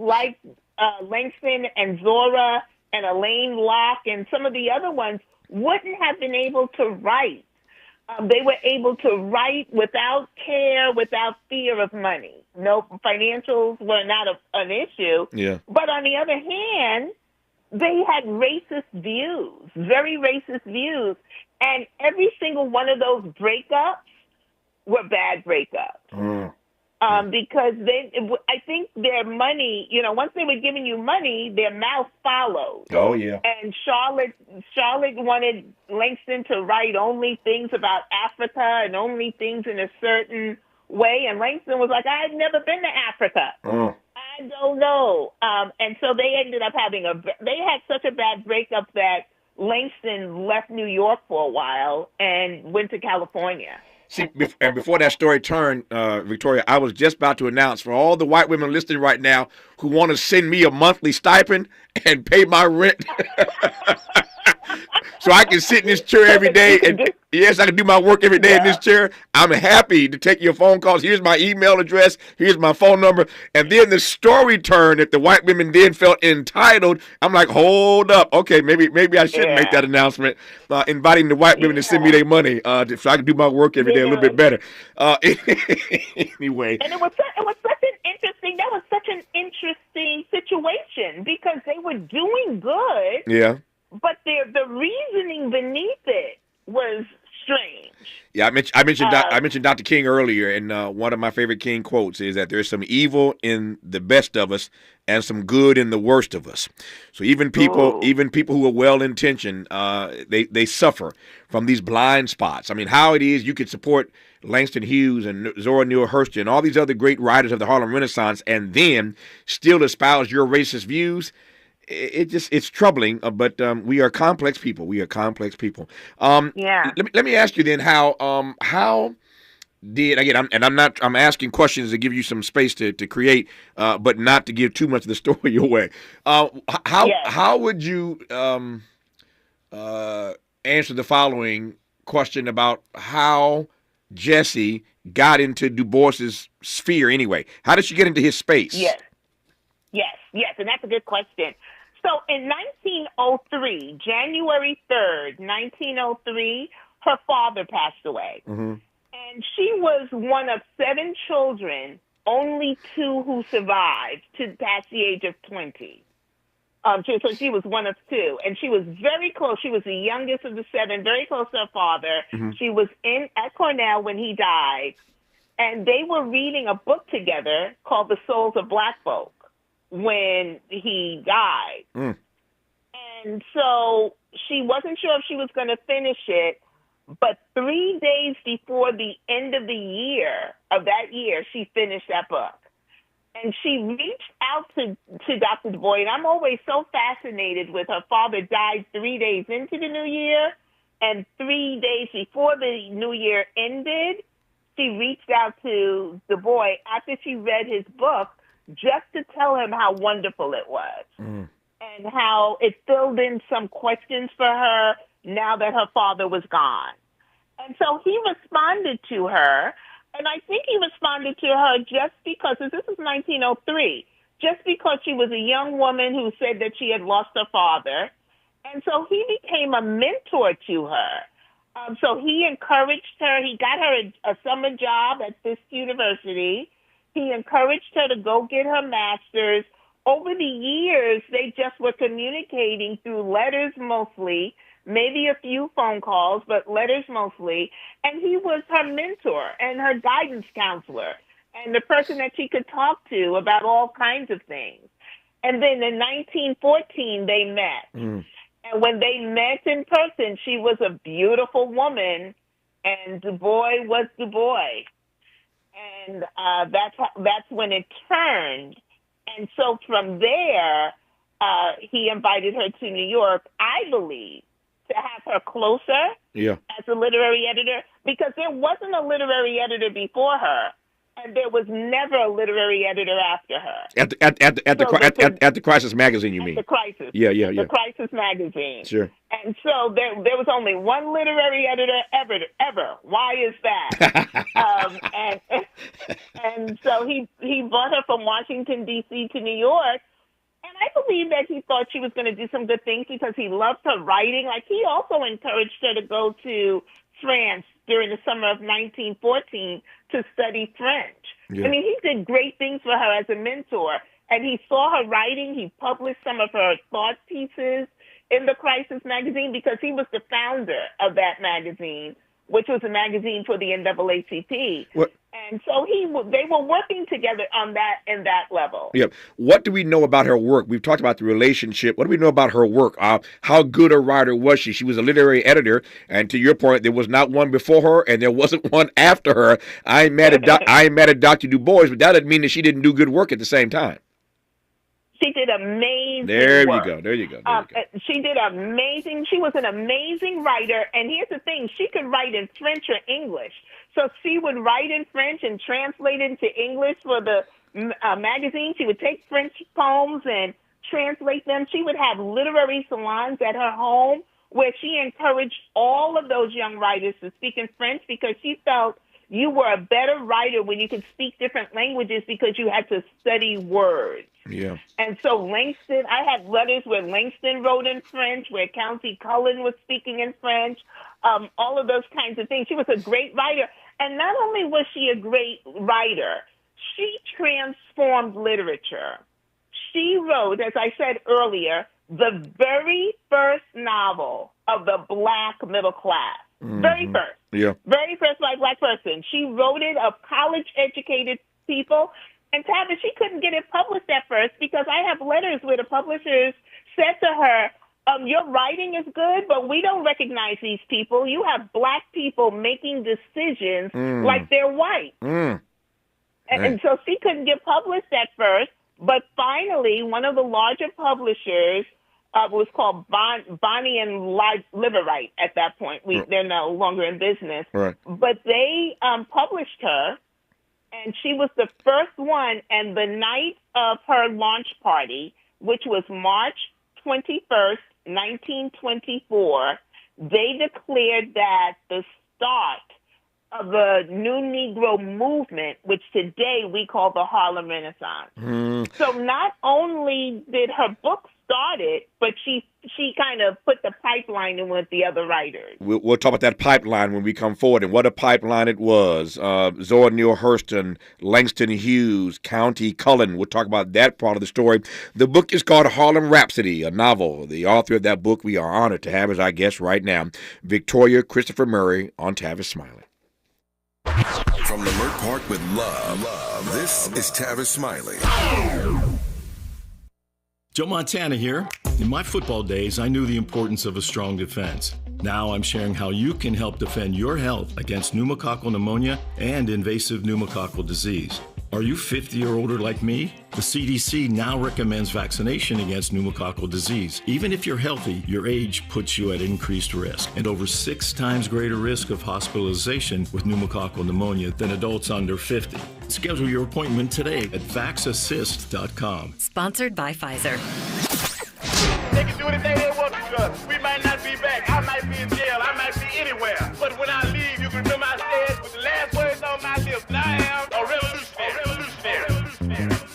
Langston and Zora and Elaine Locke and some of the other ones wouldn't have been able to write. They were able to write without care, without fear of money. No, financials were not an issue. Yeah. But on the other hand, they had racist views, very racist views. And every single one of those breakups were bad breakups. Because I think their money, once they were giving you money, their mouth followed. Oh, yeah. And Charlotte wanted Langston to write only things about Africa and only things in a certain way. And Langston was like, I've never been to Africa. I don't know. And so they ended up they had such a bad breakup that Langston left New York for a while and went to California. See, and before that story turned, Victoria, I was just about to announce for all the white women listening right now who want to send me a monthly stipend and pay my rent so I can sit in this chair every day. And yes, I can do my work every day in this chair. I'm happy to take your phone calls. Here's my email address. Here's my phone number. And then the story turned that the white women then felt entitled. I'm like, hold up. Okay, maybe I shouldn't make that announcement, inviting the white women to send me their money so I can do my work every day a little bit better. Anyway. And it was such an interesting situation because they were doing good. Yeah. But the reasoning beneath it was strange. Yeah, I mentioned Dr. King earlier, and one of my favorite King quotes is that there's some evil in the best of us and some good in the worst of us. So even people who are well intentioned, they suffer from these blind spots. I mean, how it is you could support Langston Hughes and Zora Neale Hurston and all these other great writers of the Harlem Renaissance, and then still espouse your racist views. It's troubling, but we are complex people. We are complex people. Yeah. Let me ask you then how did again? I'm asking questions to give you some space to create, but not to give too much of the story away. How would you answer the following question about how Jesse got into Du Bois's sphere anyway? How did she get into his space? Yes, and that's a good question. So in 1903, January 3rd, 1903, her father passed away. Mm-hmm. And she was one of 7 children, only 2 who survived to past the age of 20. So she was one of 2, and she was very close. She was the youngest of the 7, very close to her father. Mm-hmm. She was at Cornell when he died, and they were reading a book together called The Souls of Black Folk when he died. Mm. And so she wasn't sure if she was going to finish it, but 3 days before the end of the year, of that year, she finished that book. And she reached out to Dr. Du Bois, and I'm always so fascinated with her father died 3 days into the new year, and 3 days before the new year ended, she reached out to Du Bois after she read his book just to tell him how wonderful it was and how it filled in some questions for her now that her father was gone. And so he responded to her, and I think he responded to her just because, this is 1903, just because she was a young woman who said that she had lost her father. And so he became a mentor to her. So he encouraged her. He got her a summer job at Fisk University. He encouraged her to go get her master's. Over the years, they just were communicating through letters mostly, maybe a few phone calls, but letters mostly. And he was her mentor and her guidance counselor and the person that she could talk to about all kinds of things. And then in 1914, they met. And when they met in person, she was a beautiful woman, and Du Bois was Du Bois. And that's when it turned. And so from there, he invited her to New York, I believe, to have her closer as a literary editor, because there wasn't a literary editor before her, and there was never a literary editor after her. At the Crisis magazine, you mean? The Crisis. Yeah. The Crisis magazine. Sure. And so there was only one literary editor ever. Why is that? And so he brought her from Washington, D.C. to New York. And I believe that he thought she was going to do some good things because he loved her writing. Like, he also encouraged her to go to France during the summer of 1914 to study French. Yeah. I mean, he did great things for her as a mentor. And he saw her writing. He published some of her thought pieces in the Crisis magazine because he was the founder of that magazine, which was a magazine for the NAACP. And so they were working together on that in that level. Yeah. What do we know about her work? We've talked about the relationship. What do we know about her work? How good a writer was she? She was a literary editor, and to your point, there was not one before her, and there wasn't one after her. I ain't mad at Dr. Du Bois, but that doesn't mean that she didn't do good work at the same time. She did amazing There work. you go. She did amazing. She was an amazing writer. And here's the thing. She could write in French or English. So she would write in French and translate into English for the magazine. She would take French poems and translate them. She would have literary salons at her home where she encouraged all of those young writers to speak in French because she felt you were a better writer when you could speak different languages because you had to study words. Yeah. And so Langston, I had letters where Langston wrote in French, where County Cullen was speaking in French, all of those kinds of things. She was a great writer. And not only was she a great writer, she transformed literature. She wrote, as I said earlier, the very first novel of the Black middle class. Very first. Yeah. Very first black person. She wrote it of college-educated people. And Tavis, she couldn't get it published at first because I have letters where the publishers said to her, your writing is good, but we don't recognize these people. You have black people making decisions like they're white. And so she couldn't get published at first, but finally one of the larger publishers was called Bonnie and Liverite at that point. They're no longer in business. Right. But they published her, and she was the first one, and the night of her launch party, which was March 21st, 1924, they declared that the start of the New Negro movement, which today we call the Harlem Renaissance. So not only did her book start it, but she kind of put the pipeline in with the other writers. We'll talk about that pipeline when we come forward and what a pipeline it was. Zora Neale Hurston, Langston Hughes, County Cullen. We'll talk about that part of the story. The book is called Harlem Rhapsody, a novel. The author of that book we are honored to have as our guest right now, Victoria Christopher Murray on Tavis Smiley. From Lamert Park with love, this is Tavis Smiley. Joe Montana here. In my football days, I knew the importance of a strong defense. Now I'm sharing how you can help defend your health against pneumococcal pneumonia and invasive pneumococcal disease. Are you 50 or older like me? The CDC now recommends vaccination against pneumococcal disease. Even if you're healthy, your age puts you at increased risk and over 6 times greater risk of hospitalization with pneumococcal pneumonia than adults under 50. Schedule your appointment today at vaxassist.com. Sponsored by Pfizer. They can do anything they want to us. We might not be back. I might be in jail. I might be anywhere. But when I leave, you can remember I said with the last words on my lips, I am a revolutionary.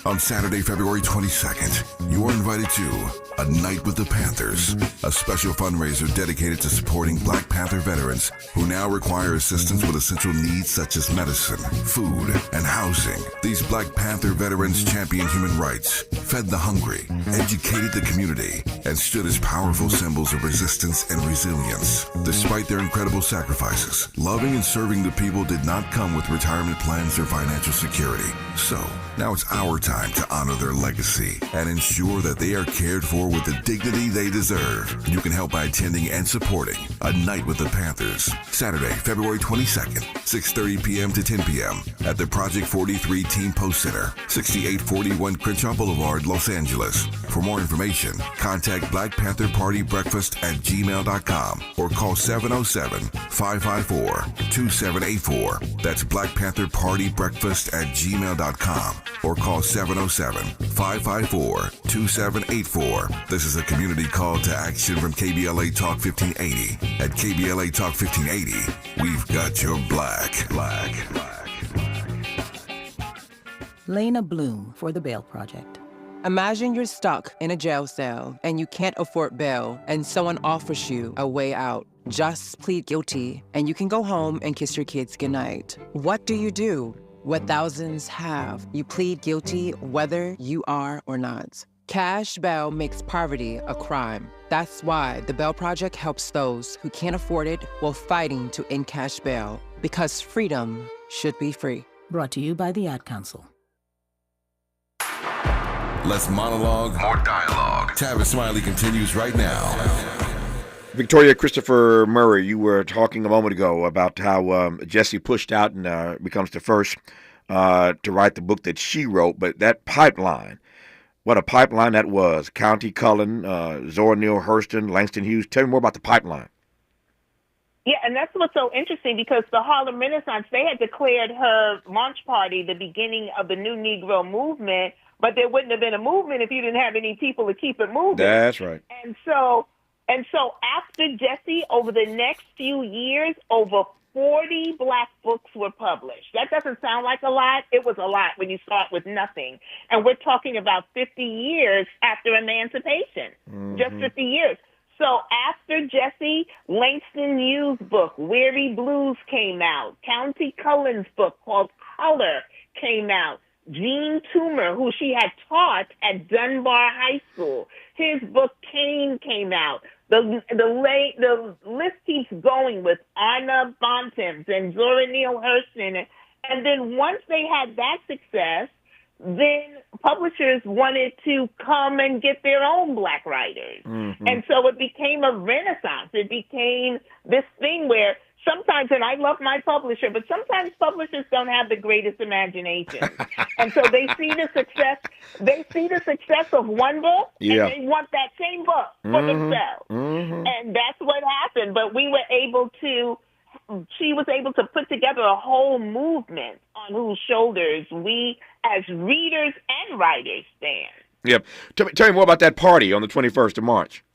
On Saturday, February 22nd, you are invited to A Night with the Panthers, a special fundraiser dedicated to supporting Black Panther veterans who now require assistance with essential needs such as medicine, food, and housing. These Black Panther veterans championed human rights, fed the hungry, educated the community, and stood as powerful symbols of resistance and resilience. Despite their incredible sacrifices, loving and serving the people did not come with retirement plans or financial security. So, now it's our time to honor their legacy and ensure that they are cared for with the dignity they deserve. You can help by attending and supporting A Night with the Panthers, Saturday, February 22nd, 6:30 p.m. to 10 p.m. at the Project 43 Team Post Center, 6841 Crenshaw Boulevard, Los Angeles. For more information, contact Black Panther Party Breakfast at gmail.com or call 707-554-2784. That's Black Panther Party Breakfast at gmail.com or call 707-554-2784. This is a community call to action from KBLA Talk 1580. At KBLA Talk 1580, we've got your black. Lena Bloom for the Bail Project. Imagine you're stuck in a jail cell and you can't afford bail and someone offers you a way out. Just plead guilty and you can go home and kiss your kids goodnight. What do? What thousands have. You plead guilty whether you are or not. Cash bail makes poverty a crime. That's why the Bail Project helps those who can't afford it while fighting to end cash bail. Because freedom should be free. Brought to you by the Ad Council. Less monologue, more dialogue. Tavis Smiley continues right now. Victoria Christopher Murray, you were talking a moment ago about how Jesse pushed out and becomes the first to write the book that she wrote, but that pipeline, what a pipeline that was. County Cullen, Zora Neale Hurston, Langston Hughes. Tell me more about the pipeline. Yeah, and that's what's so interesting because the Harlem Renaissance, they had declared her launch party the beginning of the New Negro movement, but there wouldn't have been a movement if you didn't have any people to keep it moving. That's right. And so after Jesse, over the next few years, over 40 black books were published. That doesn't sound like a lot. It was a lot when you start with nothing. And we're talking about 50 years after emancipation, just 50 years. So after Jesse, Langston Hughes' book, Weary Blues, came out. County Cullen's book called Color came out. Gene Toomer, who she had taught at Dunbar High School, his book Cane came out. The list keeps going with Arna Bontemps and Zora Neale Hurston. And then once they had that success, then publishers wanted to come and get their own Black writers. Mm-hmm. And so it became a renaissance. It became this thing where sometimes, and I love my publisher, but sometimes publishers don't have the greatest imagination. And so they see the success of one book, Yeah. and they want that same book for themselves. Mm-hmm. And that's what happened. But she was able to put together a whole movement on whose shoulders we as readers and writers stand. Yep. Tell me more about that party on the 21st of March.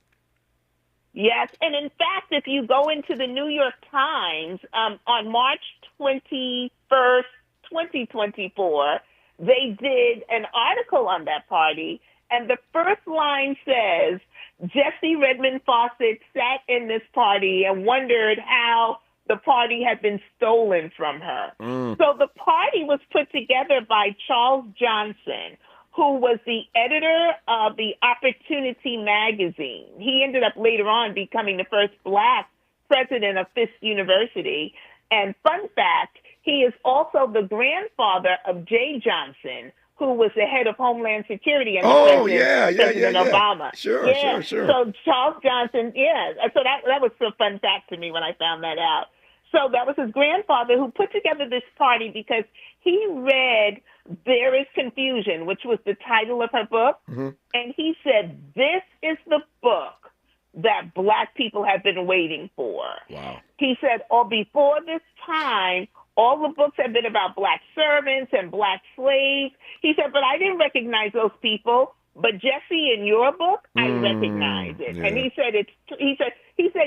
Yes, and in fact, if you go into the New York Times on March 21st, 2024, they did an article on that party, and the first line says, Jessie Redmond Fawcett sat in this party and wondered how the party had been stolen from her. So the party was put together by Charles Johnson, who was the editor of the Opportunity magazine. He ended up later on becoming the first Black president of Fisk University. And fun fact, he is also the grandfather of Jay Johnson, who was the head of Homeland Security under President Obama. Sure. So Charles Johnson, so that was a fun fact to me when I found that out. So that was his grandfather who put together this party because he read There Is Confusion, which was the title of her book, and he said, this is the book that Black people have been waiting for. Wow. He said, before this time, all the books have been about Black servants and Black slaves. He said, but I didn't recognize those people. But Jessie, in your book, I recognize it. Yeah. And he said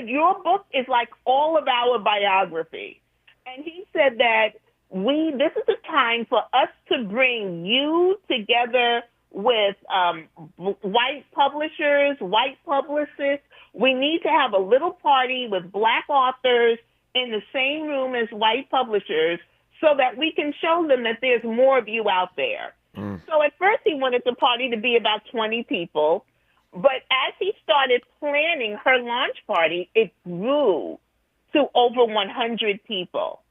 your book is like all of our biography. And he said that this is a time for us to bring you together with white publishers, white publicists. We need to have a little party with Black authors in the same room as white publishers so that we can show them that there's more of you out there. So at first he wanted the party to be about 20 people, but as he started planning her launch party, it grew to over 100 people.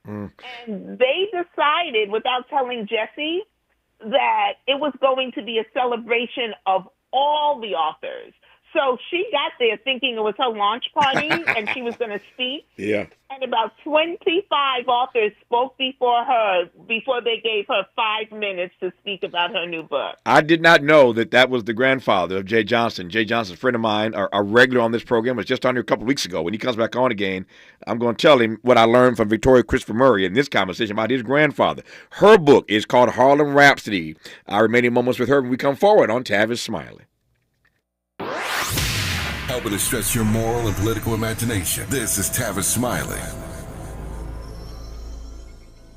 And they decided, without telling Jessie, that it was going to be a celebration of all the authors. So she got there thinking it was her launch party and she was going to speak. Yeah. And about 25 authors spoke before her, before they gave her 5 minutes to speak about her new book. I did not know that was the grandfather of Jay Johnson. Jay Johnson's a friend of mine, a regular on this program, was just on here a couple of weeks ago. When he comes back on again, I'm going to tell him what I learned from Victoria Christopher Murray in this conversation about his grandfather. Her book is called Harlem Rhapsody. Our remaining moments with her when we come forward on Tavis Smiley. Helping to stretch your moral and political imagination. This is Tavis Smiley.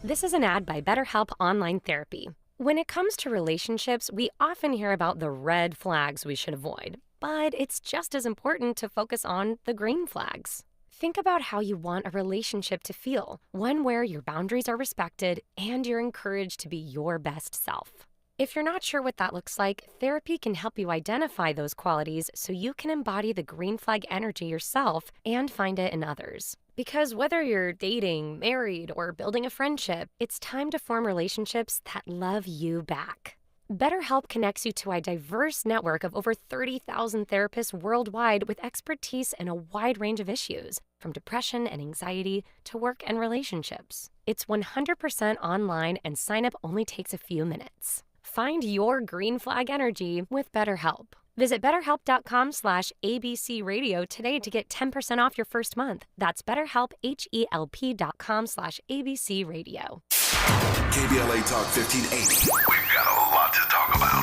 This is an ad by BetterHelp Online Therapy. When it comes to relationships, we often hear about the red flags we should avoid, but it's just as important to focus on the green flags. Think about how you want a relationship to feel, one where your boundaries are respected and you're encouraged to be your best self. If you're not sure what that looks like, therapy can help you identify those qualities so you can embody the green flag energy yourself and find it in others. Because whether you're dating, married, or building a friendship, it's time to form relationships that love you back. BetterHelp connects you to a diverse network of over 30,000 therapists worldwide with expertise in a wide range of issues, from depression and anxiety to work and relationships. It's 100% online and sign-up only takes a few minutes. Find your green flag energy with BetterHelp. Visit BetterHelp.com/ABC Radio today to get 10% off your first month. That's BetterHelp, HELP.com/ABC Radio. KBLA Talk 1580. We've got a lot to talk about.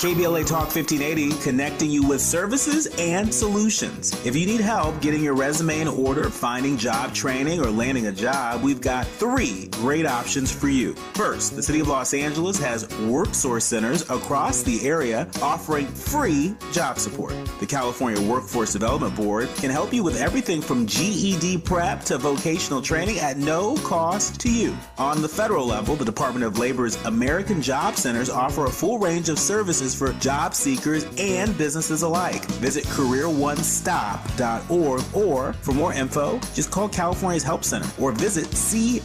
KBLA Talk 1580, connecting you with services and solutions. If you need help getting your resume in order, finding job training, or landing a job, we've got 3 great options for you. First, the City of Los Angeles has WorkSource centers across the area offering free job support. The California Workforce Development Board can help you with everything from GED prep to vocational training at no cost to you. On the federal level, the Department of Labor's American Job Centers offer a full range of services services for job seekers and businesses alike. Visit careeronestop.org, or for more info, just call California's Help Center or visit cwdb.ca.gov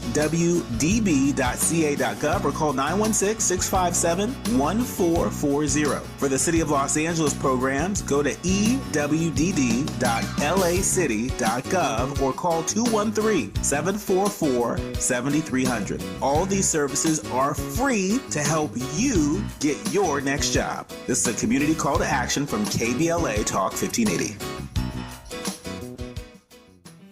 or call 916-657-1440. For the City of Los Angeles programs, go to ewd.lacity.gov or call 213-744-7300. All these services are free to help you get your next job. This is a community call to action from KBLA Talk 1580.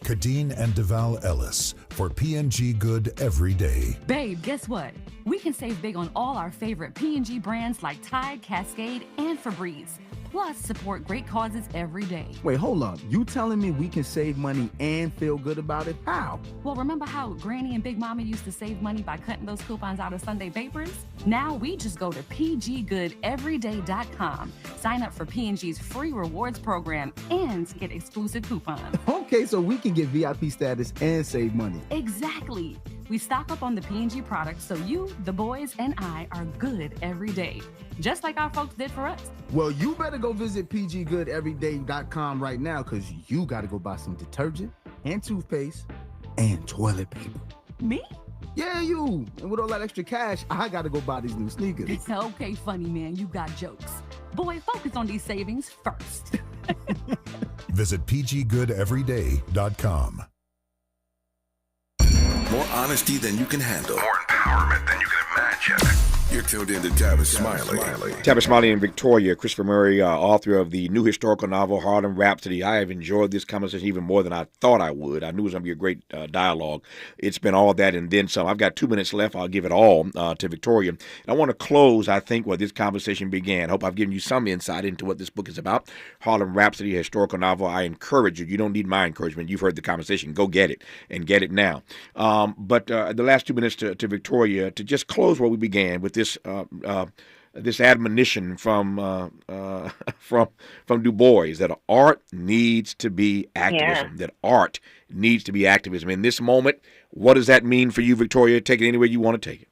Kadeen and Deval Ellis for P&G Good Every Day. Babe, guess what? We can save big on all our favorite P&G brands like Tide, Cascade, and Febreze. Plus, support great causes every day. Wait, hold up. You telling me we can save money and feel good about it? How? Well, remember how Granny and Big Mama used to save money by cutting those coupons out of Sunday Vapors? Now we just go to pggoodeveryday.com, sign up for P&G's free rewards program, and get exclusive coupons. Okay, so we can get VIP status and save money. Exactly. We stock up on the P&G products so you, the boys, and I are good every day, just like our folks did for us. Well, you better go visit pggoodeveryday.com right now, because you got to go buy some detergent and toothpaste and toilet paper. Me? Yeah, you. And with all that extra cash, I got to go buy these new sneakers. It's okay, funny man. You got jokes. Boy, focus on these savings first. Visit pggoodeveryday.com. More honesty than you can handle. More empowerment than you can imagine. You're tuned in to Tavis Smiley. Tavis Smiley and Victoria. Christopher Murray, author of the new historical novel, Harlem Rhapsody. I have enjoyed this conversation even more than I thought I would. I knew it was going to be a great dialogue. It's been all that and then some. I've got 2 minutes left. I'll give it all to Victoria. And I want to close, I think, where this conversation began. I hope I've given you some insight into what this book is about. Harlem Rhapsody, a historical novel. I encourage you. You don't need my encouragement. You've heard the conversation. Go get it, and get it now. But the last 2 minutes to Victoria, to just close where we began with this this admonition from Du Bois, that art needs to be activism. Yeah. That art needs to be activism. In this moment, what does that mean for you, Victoria? Take it any way you want to take it.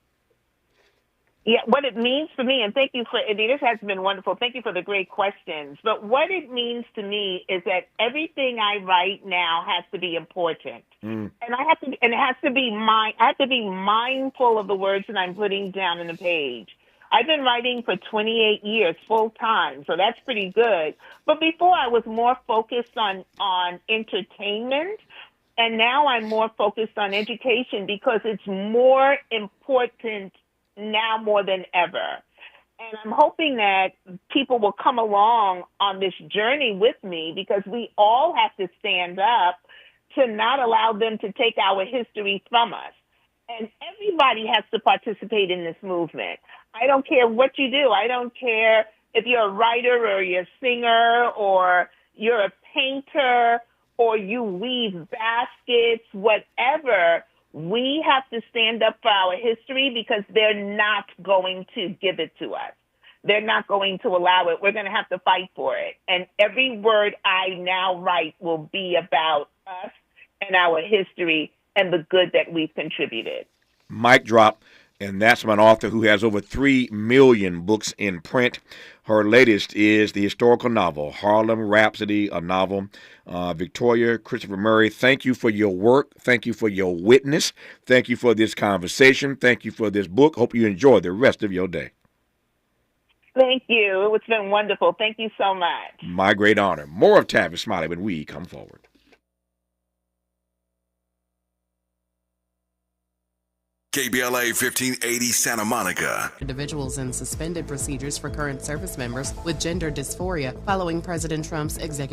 Yeah, what it means for me, and thank you for, this has been wonderful. Thank you for the great questions. But what it means to me is that everything I write now has to be important. And I have to, and it has to be I have to be mindful of the words that I'm putting down in the page. I've been writing for 28 years full time, so that's pretty good. But before I was more focused on entertainment, and now I'm more focused on education because it's more important now more than ever. And I'm hoping that people will come along on this journey with me, because we all have to stand up to not allow them to take our history from us. And everybody has to participate in this movement. I don't care what you do. I don't care if you're a writer or you're a singer or you're a painter or you weave baskets, whatever. We have to stand up for our history, because they're not going to give it to us. They're not going to allow it. We're going to have to fight for it. And every word I now write will be about us and our history and the good that we've contributed. Mic drop. And that's from an author who has over 3 million books in print. Her latest is the historical novel, Harlem Rhapsody, a novel. Victoria, Christopher Murray, thank you for your work. Thank you for your witness. Thank you for this conversation. Thank you for this book. Hope you enjoy the rest of your day. Thank you. It's been wonderful. Thank you so much. My great honor. More of Tavis Smiley when we come forward. KBLA 1580 Santa Monica. Individuals in suspended procedures for current service members with gender dysphoria following President Trump's executive